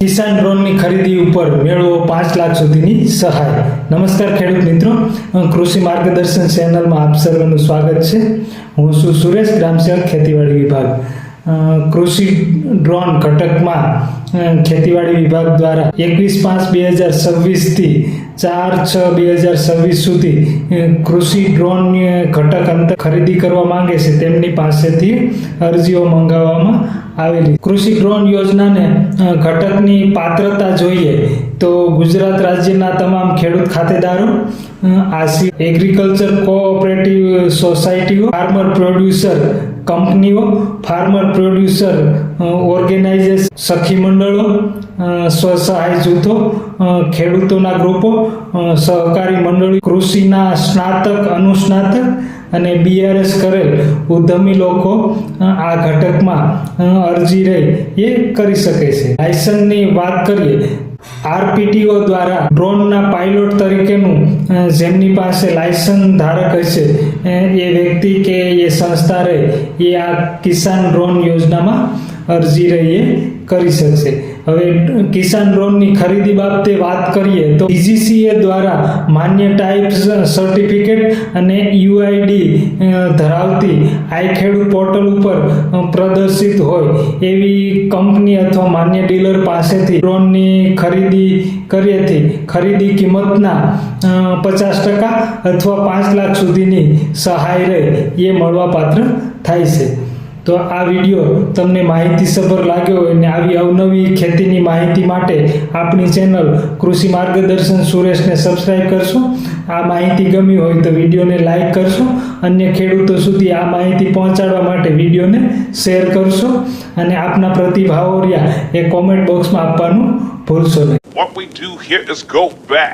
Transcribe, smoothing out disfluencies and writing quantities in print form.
કિસાન ડ્રોનની ખરીદી ઉપર મેળવો 5 લાખ સુધીની સહાય. નમસ્કાર ખેડૂત મિત્રો, કૃષિ માર્ગદર્શન ચેનલમાં આપ સર્વનું સ્વાગત છે. હું છું સુરેશ, ગ્રામસેવક ખેતીવાડી વિભાગ. કૃષિ ડ્રોન ઘટકમાં ખેતીવાડી વિભાગ દ્વારા 21/5/2026 થી 4/6/2026 સુધી કૃષિ ડ્રોન ઘટક અંતર ખરીદી કરવા માંગે છે તેમની પાસેથી અરજીઓ મંગાવવામાં આવેલી. કૃષિ ડ્રોન યોજનાને ઘટકની પાત્રતા જોઈએ તો ગુજરાત રાજ્યના તમામ ખેડૂત ખાતેદારો, આસી એગ્રીકલ્ચર કોઓપરેટિવ સોસાયટીઓ, ફાર્મર પ્રોડ્યુસર કંપનીઓ, ફાર્મર પ્રોડ્યુસર ઓર્ગેનાઇઝેશન, સખી મંડળો, સ્વસહાય જૂથો, ખેડૂતોના ગ્રુપો, સહકારી મંડળી, કૃષિના સ્નાતક, અનુસ્નાતક અને બીઆરએસ કરેલ ઉદ્યમી લોકો આ ઘટકમાં અરજી રહી એ કરી શકે છે. લાયસન્સની વાત કરીએ, આરપીટીઓ દ્વારા ડ્રોનના પાયલોટ તરીકેનું જેમની પાસે લાયસન્સ ધારક હશે એ વ્યક્તિ કે એ સંસ્થા રહે એ આ કિસાન ડ્રોન યોજનામાં અરજી રહી એ કરી શકશે. હવે કિસાન ડ્રોનની ખરીદી બાબતે વાત કરીએ તો ડીજીસીએ દ્વારા માન્ય ટાઈપ સર્ટિફિકેટ અને યુઆઈડી ધરાવતી આઈ ખેડૂત પોર્ટલ ઉપર પ્રદર્શિત હોય એવી કંપની અથવા માન્ય ડીલર પાસેથી ડ્રોનની ખરીદી કર્યેથી ખરીદી કિંમતના 50% અથવા 5 લાખ સુધીની સહાય રહે એ મળવાપાત્ર થાય છે. તો આ વિડીયો તમને માહિતીસભર લાગ્યો હોય અને આવી અવનવી ખેતીની માહિતી માટે આપણી ચેનલ કૃષિ માર્ગદર્શન સુરેશને સબસ્ક્રાઈબ કરશો. આ માહિતી ગમી હોય તો વિડીયોને લાઈક કરશો. અન્ય ખેડૂતો સુધી આ માહિતી પહોંચાડવા માટે વિડીયોને શેર કરશો અને આપના પ્રતિભાવો રહ્યા એ કોમેન્ટ બોક્સમાં આપવાનું ભૂલશો નહીં. What we do here is go back.